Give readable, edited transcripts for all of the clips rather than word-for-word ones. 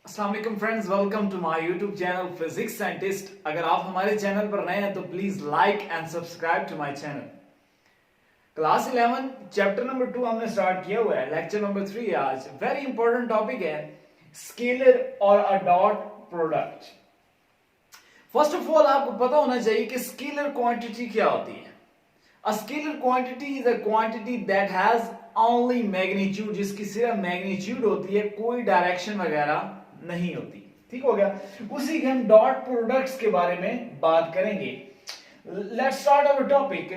अस्सलाम वालेकुम friends, welcome to my YouTube channel physics scientist. अगर आप हमारे चैनल पर नए हैं तो please like and subscribe to my channel. Class 11 chapter number 2 हमने स्टार्ट किया हुआ है, लेक्चर नंबर 3 आज। वेरी इंपॉर्टेंट टॉपिक है स्केलर और a dot product. First of all आपको पता होना चाहिए कि स्केलर क्वांटिटी क्या होती है। अ scalar quantity is a quantity that has only magnitude, जिसकी सिर्फ मैग्नीट्यूड होती है, कोई डायरेक्शन वगैरह नहीं होती। ठीक हो गया। उसी के हम डॉट प्रोडक्ट्स के बारे में बात करेंगे। Let's start our topic.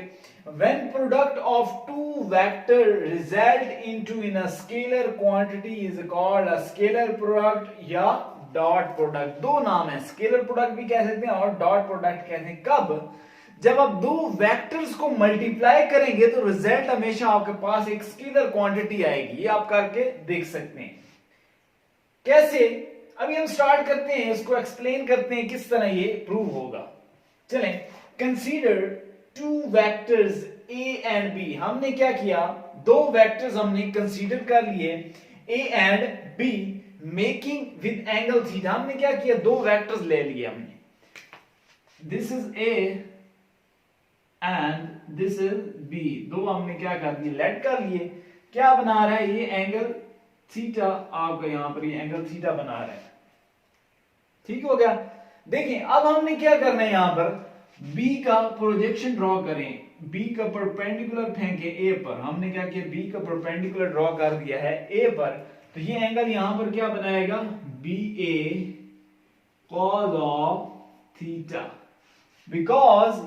When product of two vector result into in a scalar quantity is called a scalar product या डॉट प्रोडक्ट। दो नाम है, स्केलर प्रोडक्ट भी कह सकते हैं और डॉट प्रोडक्ट कहते हैं। कब? जब आप दो वेक्टर्स को मल्टीप्लाई करेंगे तो रिजल्ट हमेशा आपके पास एक स्केलर क्वांटिटी आएगी। ये आप करके देख सकते हैं। कैसे? अभी हम स्टार्ट करते हैं, इसको एक्सप्लेन करते हैं किस तरह ये प्रूव होगा। चलें, consider two vectors A and B. हमने क्या किया, दो वेक्टर्स हमने कंसीडर कर लिए A and B, making with angle theta. हमने क्या किया, दो वेक्टर्स ले लिए हमने, this is A and this is B. दो हमने क्या कर दिए, लेट कर लिए। क्या बना रहा है ये एंगल थीटा, आपका यहां पर ये एंगल थीटा बना रहा है। ठीक हो गया। देखिए अब हमने क्या करना है, यहां पर बी का प्रोजेक्शन ड्रॉ करें, बी का परपेंडिकुलर फेंके ए पर। हमने क्या किया, बी का परपेंडिकुलर ड्रॉ कर दिया है ए पर, तो ये एंगल यहां पर क्या बनाएगा, B A cos of theta. Because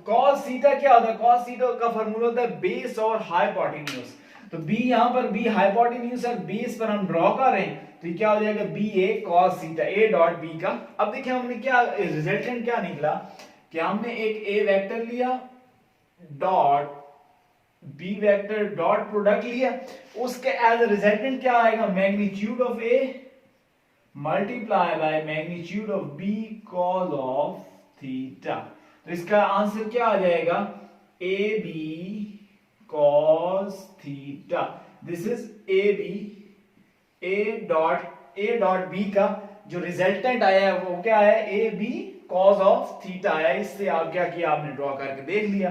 cos theta क्या होता है, कॉस थीटा का फार्मूला होता है बेस और हाइपोटेन्यूज। तो बी यहां पर बी हाइपोटेन्यूज और बेस पर हम ड्रॉ कर रहे हैं, तो ये क्या हो जाएगा, B A cos theta, A dot B का। अब देखिए हमने क्या रिजल्टेंट क्या निकला कि हमने एक ए वेक्टर लिया dot B vector dot product लिया, उसके एज रिजल्टेंट क्या आएगा, magnitude of A multiply by magnitude of B cos of theta. तो इसका आंसर क्या आ जाएगा, A B cos theta. This is A B, A dot B का जो रिजल्टेंट आया है वो क्या है, A B cos of theta आया। इससे आप क्या किया, आपने ड्रॉ करके देख लिया।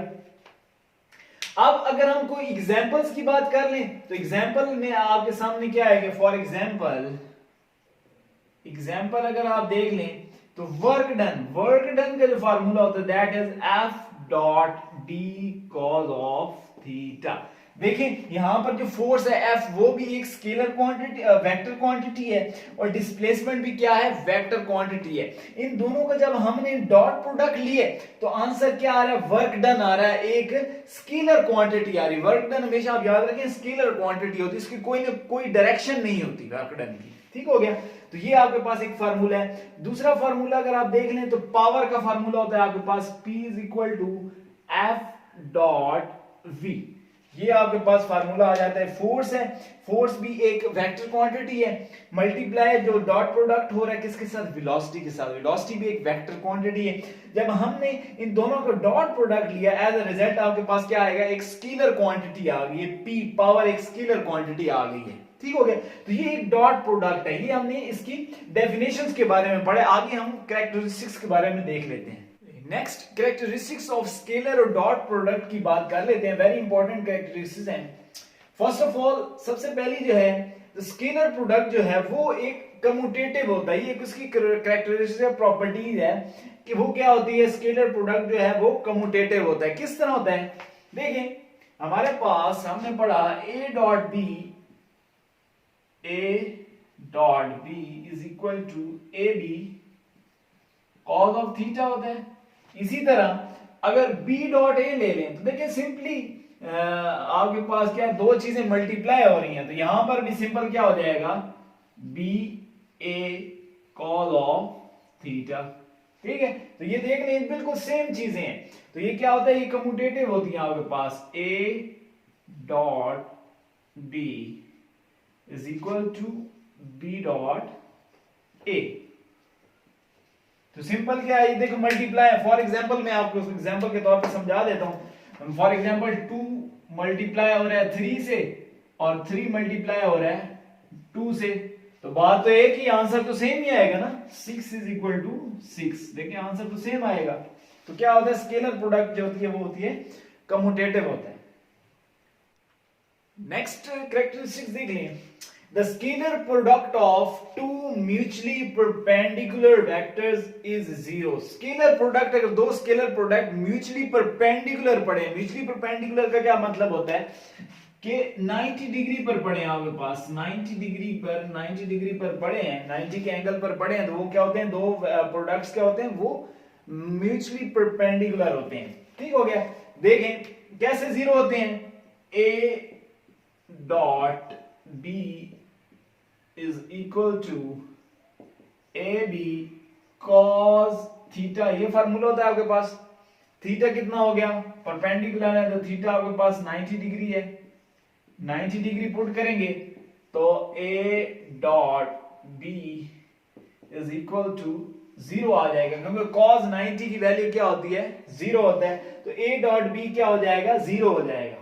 अब अगर हम कोई एग्जांपल्स की बात कर लें तो एग्जांपल में आपके सामने क्या आएगा, फॉर एग्जांपल अगर आप देख लें तो वर्क डन का जो फार्मूला होता है that is F dot D cos of theta. देखें यहां पर जो फोर्स है एफ वो भी एक स्केलर क्वांटिटी वेक्टर क्वांटिटी है, और डिस्प्लेसमेंट भी क्या है, वेक्टर क्वांटिटी है। इन दोनों का जब हमने डॉट प्रोडक्ट लिए तो आंसर क्या आ रहा है, वर्क डन आ रहा है, एक स्केलर क्वांटिटी आ रही है। वर्क डन हमेशा आप याद रखें स्केलर क्वांटिटी होती है, इसकी कोई ना कोई डायरेक्शन नहीं होती वर्क डन की। ठीक हो गया। तो ये आपके पास एक फार्मूला है। दूसरा फार्मूला अगर आप देख लें तो पावर का फार्मूला होता है आपके पास P is equal to F dot V. ये आपके पास फार्मूला आ जाता है। फोर्स है, फोर्स भी एक वेक्टर क्वांटिटी है, मल्टीप्लाई जो डॉट प्रोडक्ट हो रहा है किसके साथ, वेलोसिटी के साथ। वेलोसिटी भी एक वेक्टर क्वांटिटी है। जब हमने इन दोनों का डॉट प्रोडक्ट लिया एज अ रिजल्ट आपके पास क्या आएगा, एक स्केलर क्वांटिटी आ गई है, P पावर एक स्केलर क्वांटिटी आ गई है। ठीक हो गया। तो ये एक डॉट प्रोडक्ट है। ये हमने इसकी डेफिनेशंस के बारे में पढ़े, आगे हम कैरेक्टरिस्टिक्स के बारे में देख लेते हैं। नेक्स्ट कैरेक्टरिस्टिक्स ऑफ स्केलर और डॉट प्रोडक्ट की बात कर लेते हैं। वेरी इंपॉर्टेंट कैरेक्टरिस्टिक्स हैं। फर्स्ट ऑफ ऑल सबसे पहली जो है, तो स्केलर प्रोडक्ट जो है वो एक कम्यूटेटिव होता है। ये उसकी कैरेक्टरिस्टिक प्रॉपर्टीज है कि वो क्या होती है, स्केलर प्रोडक्ट जो है वो कम्यूटेटिव होता है। किस तरह होता है, देखें हमारे पास हमने पढ़ा A dot B is equal to A B cos of theta होता है। इसी तरह अगर बी डॉट ए ले लें तो देखिए सिंपली आपके पास क्या, दो चीजें मल्टीप्लाई हो रही हैं, तो यहां पर भी सिंपल क्या हो जाएगा, B A cos of theta. ठीक है। तो ये देख लें बिल्कुल सेम चीजें हैं। तो ये क्या होता है, ये कम्यूटेटिव होती है आपके पास, A dot B is equal to B dot A. तो सिंपल क्या है, ये देखो मल्टीप्लाई है। फॉर एग्जांपल मैं आपको एग्जांपल के तौर पे समझा देता हूं। फॉर एग्जांपल 2 मल्टीप्लाई हो रहा है 3 से और 3 मल्टीप्लाई हो रहा है 2 से, तो बात तो एक ही, आंसर तो सेम ही आएगा ना, 6 इज इक्वल टू 6। देखिए आंसर तो सेम आएगा। तो क्या होता है, स्केलर प्रोडक्ट जो होती है वो होती है कम्यूटेटिव होता है। नेक्स्ट कैरेक्टरिस्टिक्स देख लें। The scalar product of two mutually perpendicular vectors is zero. Scalar product, अगर दो स्केलर प्रोडक्ट म्यूचुअली परपेंडिकुलर पड़े, म्यूचुअली परपेंडिकुलर का क्या मतलब होता है कि 90 डिग्री पर पड़े हैं आपके पास, 90 डिग्री पर पड़े हैं, 90 के एंगल पर पड़े हैं, तो वो क्या होते हैं, दो प्रोडक्ट्स क्या होते हैं, वो म्यूचुअली परपेंडिकुलर होते हैं। ठीक हो गया। देखें कैसे जीरो होते हैं, A dot B is equal to A B cos theta, ये फार्मूला होता है आपके पास। थीटा कितना हो गया, परपेंडिकुलर है तो थीटा आपके पास 90 डिग्री है, 90 डिग्री पुट करेंगे तो A dot B is equal to zero आ जाएगा, क्योंकि cos 90 की वैल्यू क्या होती है, जीरो होता है, तो a डॉट बी क्या हो जाएगा, जीरो हो जाएगा।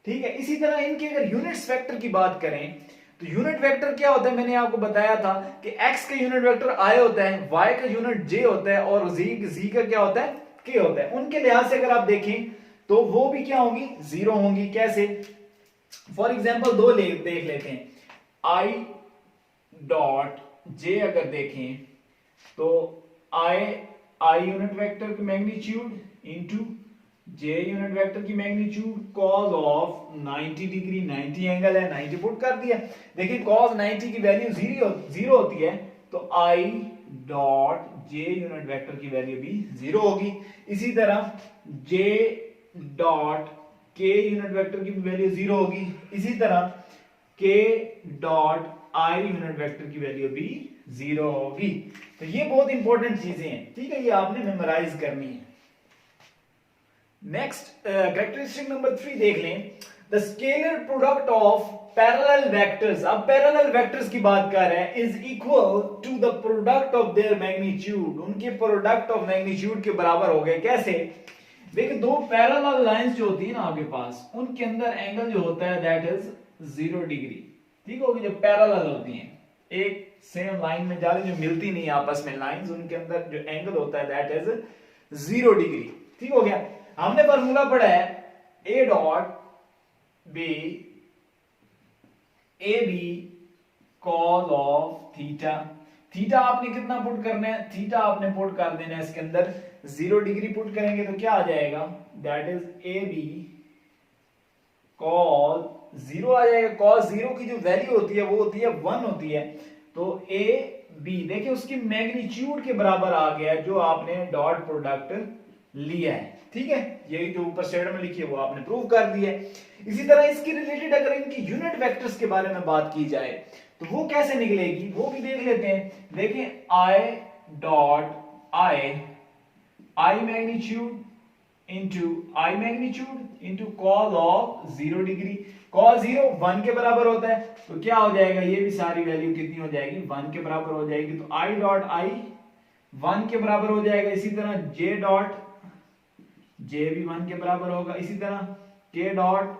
ठीक है। इसी तरह इनके अगर यूनिट्स वेक्टर की बात करें तो यूनिट वेक्टर क्या होता है, मैंने आपको बताया था कि x का यूनिट वेक्टर i होता है, y का यूनिट j होता है और z का क्या होता है, k होता है। उनके लिहाज से अगर आप देखें तो वो भी क्या होंगी, जीरो होंगी। कैसे, फॉर एग्जाम्पल दो देख लेते हैं, i डॉट j अगर देखें तो i यूनिट वेक्टर की magnitude into j unit vector की magnitude cos of 90 degree, 90 angle है, 90 पुट कर दिया। देखिए cos 90 की वैल्यू जीरो होती है, तो i dot j unit vector की वैल्यू भी जीरो होगी। इसी तरह j dot k unit vector की वैल्यू जीरो होगी। इसी तरह k dot i unit vector की वैल्यू भी जीरो होगी। तो ये बहुत इंपॉर्टेंट चीजें हैं, ठीक है, ये आपने मेमोराइज करनी है। नेक्स्ट कैरेक्टरिस्टिक नंबर 3 देख लें। The scalar product of parallel vectors, अब पैरेलल वेक्टर्स की बात कर रहे हैं, is equal to the product of their magnitude, उनके प्रोडक्ट ऑफ मैग्नीट्यूड के बराबर हो गए। कैसे, देखिए दो पैरेलल लाइंस जो होती है ना आपके पास, उनके अंदर एंगल जो होता है दैट इज 0 डिग्री। ठीक होगी, जो पैरेलल होती हैं, एक सेम लाइन में जा रही, जो मिलती नहीं आपस में लाइंस, उनके अंदर जो एंगल होता है दैट इज 0 डिग्री। ठीक हो गया। हमने फॉर्मूला पढ़ा है A dot B A B cos of theta. Theta आपने कितना पुट करना है, थीटा आपने पुट कर देना है इसके अंदर 0 डिग्री पुट करेंगे तो क्या आ जाएगा, that is A B cos 0 आ जाएगा। कॉस 0 की जो वैल्यू होती है वो होती है 1 होती है, तो ए बी देखिए उसकी मैग्नीट्यूड के बराबर आ गया जो आपने डॉट प्रोडक्ट लिया है। ठीक है, यही जो ऊपर स्लाइड में लिखी है वो आपने प्रूव कर दिया है। इसी तरह इसकी रिलेटेड अगर इनकी यूनिट वेक्टर्स के बारे में बात की जाए तो वो कैसे निकलेगी, वो भी देख लेते हैं। देखिए I dot I magnitude into cos of 0 degree. Cos 0 1 के बराबर होता है, तो क्या हो जाएगा, ये भी सारी वैल्यू कितनी हो जाएगी, 1 के बराबर हो जाएगी, तो आई डॉट आई 1 के बराबर हो जाएगा। इसी तरह जे डॉट जे भी 1 के बराबर होगा। इसी तरह के डॉट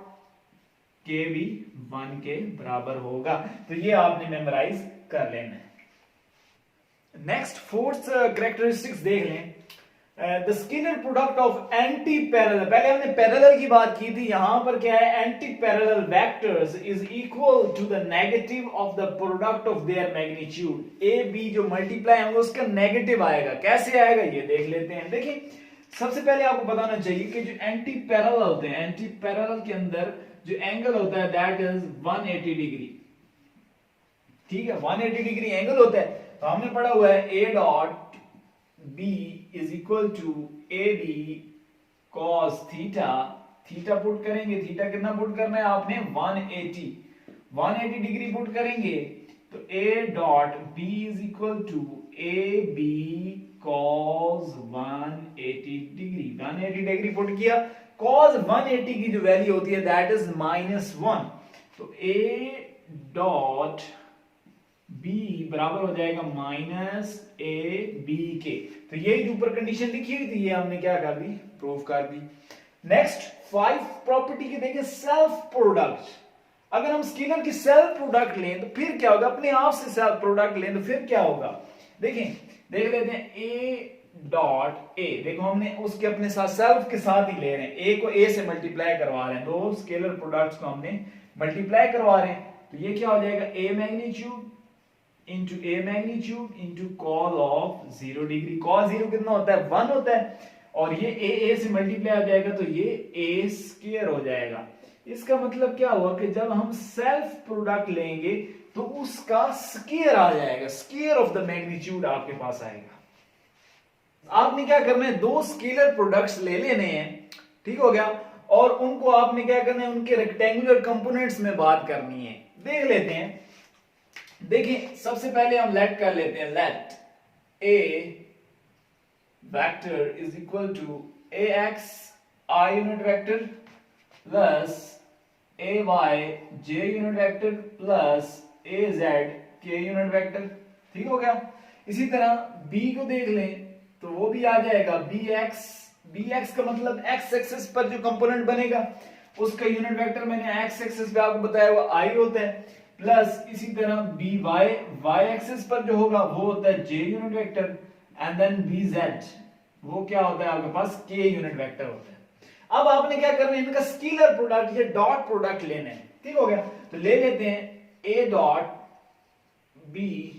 के भी 1 के बराबर होगा। तो ये आपने मेमोराइज कर लेना है। नेक्स्ट फोर्थ कैरेक्टरिस्टिक्स देख लें। The scalar product of anti parallel, पहले हमने पैरेलल की बात की थी, यहां पर क्या है, anti parallel vectors is equal to the negative of the product of their magnitude. A B जो मल्टीप्लाई होंगे उसका नेगेटिव आएगा। कैसे आएगा ये देख लेते हैं। देखिए सबसे पहले आपको बताना चाहिए कि जो एंटी पैरेलल होते हैं, एंटी पैरेलल के अंदर जो एंगल होता है दैट इज 180 डिग्री। ठीक है, 180 डिग्री एंगल होता है। तो हमने पढ़ा हुआ है A dot B is equal to A B cos theta. Theta put करेंगे, थीटा कितना पुट करना है आपने, 180 डिग्री पुट करेंगे, तो A dot B is equal to A B cos 180 degree. 180 degree put किया, cos 180 की जो वैल्यू होती है दैट इज -1, तो a डॉट b बराबर हो जाएगा -ab के। तो यही जो ऊपर कंडीशन लिखी हुई थी ये हमने क्या कर दी, प्रूव कर दी। नेक्स्ट 5 प्रॉपर्टी की देखिए, सेल्फ प्रोडक्ट। अगर हम स्केलर की सेल्फ प्रोडक्ट लें तो फिर क्या होगा, अपने आप से सेल्फ प्रोडक्ट लें तो फिर क्या होगा, देखें देख लेते हैं ए डॉट ए, देखो हमने उसके अपने साथ सेल्फ के साथ ही ले रहे हैं, ए को ए से मल्टीप्लाई करवा रहे हैं, दो स्केलर प्रोडक्ट्स को हमने मल्टीप्लाई करवा रहे हैं, तो ये क्या हो जाएगा A magnitude into A magnitude into cos of 0 degree, cos 0 कितना होता है 1 होता है, और ये ए से मल्टीप्लाई हो जाएगा तो ये ए स्क्वायर हो जाएगा। इसका मतलब क्या हुआ कि जब हम सेल्फ प्रोडक्ट लेंगे तो उसका स्क्वायर आ जाएगा, स्क्वायर ऑफ द मैग्नीट्यूड आपके पास आएगा। आपने क्या करना है, दो स्केलर प्रोडक्ट्स ले लेने हैं, ठीक हो गया, और उनको आपने क्या करना है, उनके रेक्टेंगुलर कंपोनेंट्स में बात करनी है। देख लेते हैं, देखिए सबसे पहले हम लेट कर लेते हैं, let A vector is equal to A X I unit vector plus A Y J unit vector plus A Z K unit vector, ठीक हो गया। इसी तरह बी को देख लें तो वो भी आ जाएगा बी एक्स का मतलब एक्स एक्सिस पर जो कंपोनेंट बनेगा उसका यूनिट वेक्टर मैंने एक्स एक्सिस पे आपको बताया हुआ आई होता है, प्लस इसी तरह बी वाई एक्सिस पर जो होगा वो होता है J unit vector, and then B Z वो क्या होता है आपके पास के यूनिट वेक्टर होता है। अब आपने क्या करना है, इनका स्केलर प्रोडक्ट या डॉट प्रोडक्ट लेना है, ठीक हो गया। तो ले लेते हैं A dot B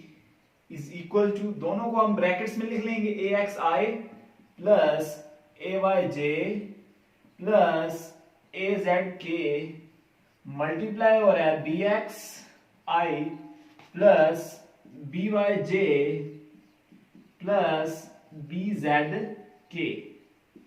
is equal to, दोनों को हम ब्रैकेट्स में लिख लेंगे, A X I plus A Y J plus A Z K multiply हो रहा है B X I plus B Y J plus B Z K,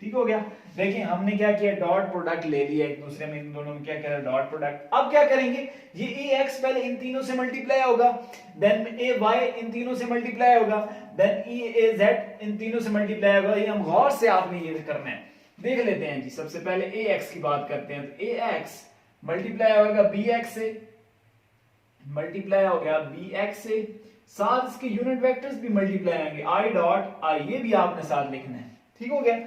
ठीक हो गया। देखिए हमने क्या किया, डॉट प्रोडक्ट ले लिया एक दूसरे में, इन दोनों में क्या कह रहा है डॉट प्रोडक्ट। अब क्या करेंगे, ये ए एक्स पहले इन तीनों से मल्टीप्लाई होगा, देन ए वाई इन तीनों से मल्टीप्लाई होगा, देन ए जेड इन तीनों से मल्टीप्लाई होगा। ये हम गौर से आपने ये करना है, देख लेते हैं जी। सबसे पहले ए एक्स की बात करते हैं, तो ए एक्स मल्टीप्लाई होगा बी एक्स से, मल्टीप्लाई हो गया बी एक्स से, साथ इसके यूनिट वेक्टर्स भी मल्टीप्लाई होंगे, आई डॉट आई, ये भी आपने साथ लिखना है, ठीक हो गया।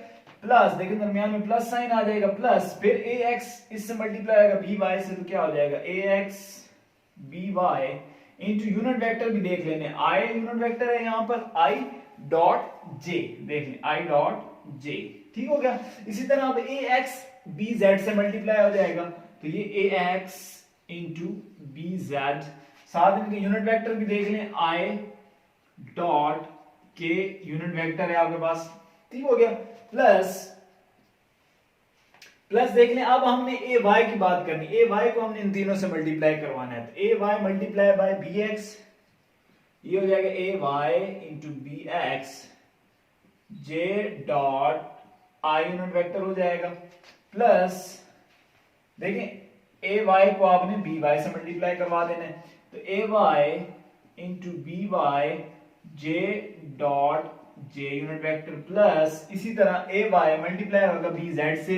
प्लस देखिए दरमियान में प्लस साइन आ जाएगा, प्लस फिर ए एक्स इससे मल्टीप्लाई होगा बी वाई से, तो क्या हो जाएगा A X B Y into unit vector भी देख लेने, आई यूनिट वेक्टर है यहाँ पर आई डॉट जे, देख लें आई डॉट जे, ठीक हो गया। इसी तरह अब ए एक्स बी जेड से मल्टीप्लाई हो जाएगा, तो ये ए एक्स इंटू बी जेड, साथ इनके यूनिट वेक्टर भी देख लें, आई डॉट के यूनिट वेक्टर है आपके पास, ठीक हो गया। प्लस देख लें, अब हमने ए वाई की बात करनी, ए वाई को हमने इन तीनों से मल्टीप्लाई करवाना है, तो A Y multiply by B X, ये हो जाएगा A Y into B X J dot I unit vector हो जाएगा, प्लस देखें ए वाई को आपने बी वाई से मल्टीप्लाई करवा देना है, तो A Y into B Y J dot J unit vector, plus इसी तरह ए वाई मल्टीप्लाई होगा बी जेड से,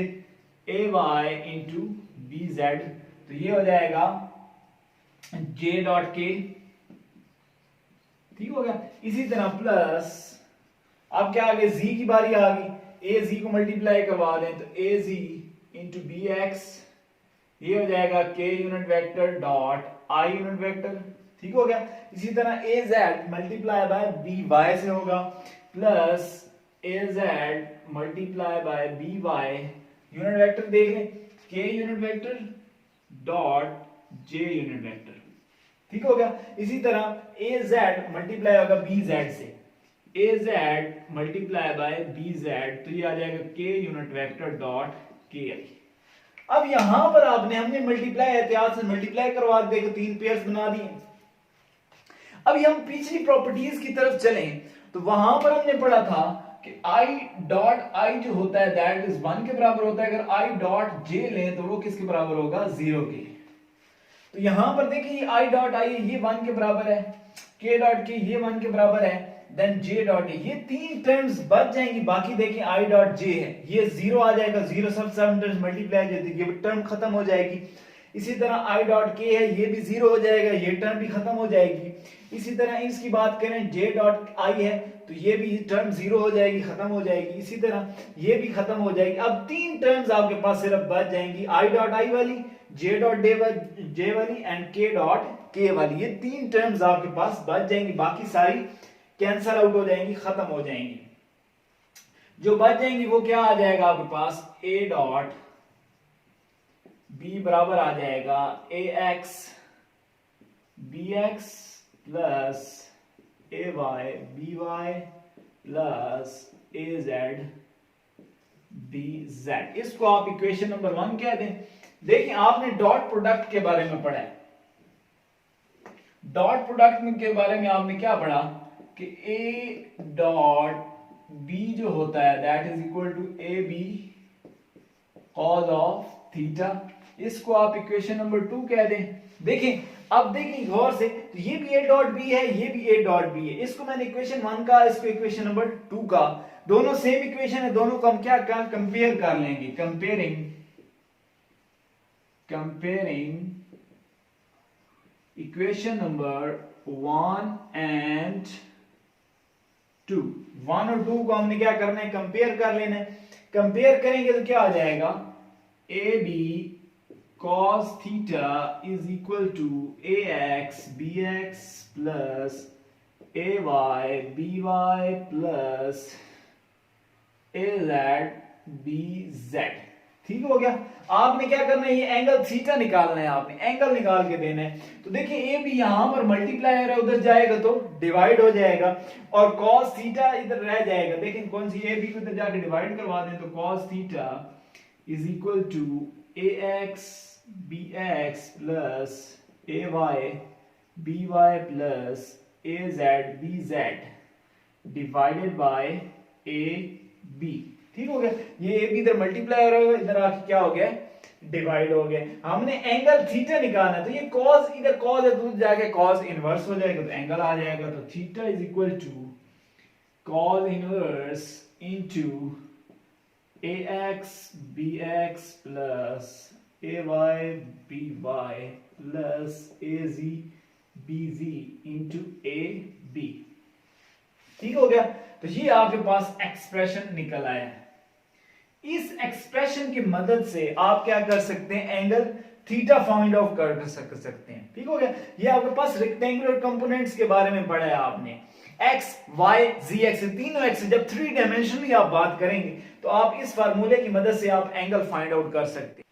A Y into B Z, तो ये हो जाएगा जे डॉट के, ठीक हो गया। इसी तरह प्लस अब क्या आ गया, जी की बारी आ गई, ए जी को मल्टीप्लाई करवा दें, तो A G into B X, ये हो जाएगा K unit vector dot I unit vector, ठीक हो गया। इसी तरह A Z multiply by B Y से होगा, plus A Z multiply by B Y unit vector देख लें, K unit vector dot J unit vector, ठीक हो गया। इसी तरह ए जेड मल्टीप्लाई होगा बी जेड से, A Z multiply by B Z, तो ये आ जाएगा के यूनिट वेक्टर डॉट के आई। अब यहां पर हमने मल्टीप्लाई एहतियात से मल्टीप्लाई करवा देखो, तीन पेयर्स बना दिए। अब हम पिछली प्रॉपर्टीज की तरफ चलें तो वहां पर हमने पढ़ा था कि आई डॉट आई जो होता है दैट इज 1 के बराबर होता है, अगर आई डॉट जे लें तो वो किसके बराबर होगा 0 के। तो यहां पर देखिए आई डॉट आई ये 1 के बराबर है, के डॉट के ये 1 के बराबर है, देन जे डॉट ये तीन टर्म्स बच जाएंगी, बाकी देखिए आई डॉट जे है ये 0 आ जाएगा, 0 सब टर्म्स मल्टीप्लाई हो जाती है, ये टर्म खत्म हो जाएगी। इसी तरह आई डॉट के है ये भी 0 हो जाएगा, ये टर्म भी खत्म हो जाएगी। इसी तरह इसकी बात करें जे डॉट आई है तो ये भी टर्म 0 हो जाएगी, खत्म हो जाएगी। इसी तरह ये भी खत्म हो जाएगी। अब तीन टर्म्स आपके पास सिर्फ बच जाएंगी, आई डॉट आई वाली, जे डॉट जे वाली एंड के डॉट के वाली, ये तीन टर्म्स आपके पास बच जाएंगी, बाकी सारी कैंसल आउट हो जाएंगी, खत्म हो जाएंगी। जो बच जाएंगी वो क्या आ जाएगा आपके पास, ए डॉट बी बराबर आ जाएगा A X B x plus A Y B Y plus A Z B Z. इसको आप इक्वेशन नंबर 1 कह दें। देखिए आपने डॉट प्रोडक्ट के बारे में पढ़ा है। डॉट प्रोडक्ट के बारे में आपने क्या पढ़ा कि ए डॉट बी जो होता है that is equal to A B cos of theta. इसको आप इक्वेशन नंबर 2 कह दें। देखिए अब देखिए गौर से, तो ये भी ए डॉट बी है, ये भी ए डॉट बी है। इसको मैंने इक्वेशन 1 का, इसको इक्वेशन नंबर 2 का, दोनों सेम इक्वेशन है, दोनों को हम क्या कंपेयर कर लेंगे, कंपेयरिंग इक्वेशन नंबर 1 एंड 2। 1 और 2 को हमने क्या करना है, कंपेयर कर लेना है। कंपेयर करेंगे तो क्या आ जाएगा, A B cos theta is equal to ax bx plus ay by plus az bz। ठीक हो गया। आपने क्या करना है, ये एंगल थीटा निकालना है, आपने एंगल निकाल के देना है। तो देखिए ए बी यहां पर मल्टीप्लायर है, उधर जाएगा तो डिवाइड हो जाएगा, और cos थीटा इधर रह जाएगा। देखिए कौन सी, ए बी को इधर जाके डिवाइड करवा दें तो cos theta is equal to ax bx plus ay by plus az bz divided by ab। ठीक हो गया। ये ab इधर मल्टीप्लाई हो गया, इधर आके क्या हो गया, डिवाइड हो गया। हमने एंगल थीटा निकालना है, तो ये cos, इधर cos है तो जाके cos इनवर्स हो जाएगा, तो एंगल आ जाएगा। तो theta is equal to cos inverse into ax bx plus ay by plus az bz into ab। ठीक हो गया। तो ये आपके पास एक्सप्रेशन निकल आया है। इस एक्सप्रेशन की मदद से आप क्या कर सकते हैं, एंगल थीटा फाइंड आउट कर सकते हैं। ठीक हो गया। ये आपके पास रेक्टेंगुलर कंपोनेंट्स के बारे में पढ़ा है आपने, एक्स वाई जी एक्स, तीनों एक्स। जब 3 डायमेंशनली आप बात करेंगे तो आप इस फार्मूले की मदद से आप एंगल फाइंड आउट कर सकते हैं।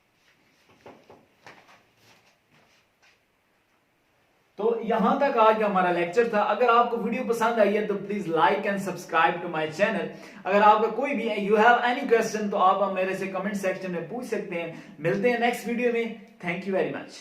तो यहां तक आज हमारा लेक्चर था। अगर आपको वीडियो पसंद आई है तो please like and subscribe to my channel. अगर आपका कोई भी यू हैव एनी क्वेश्चन तो आप मेरे से कमेंट सेक्शन में पूछ सकते हैं। मिलते हैं नेक्स्ट वीडियो में। Thank you very much.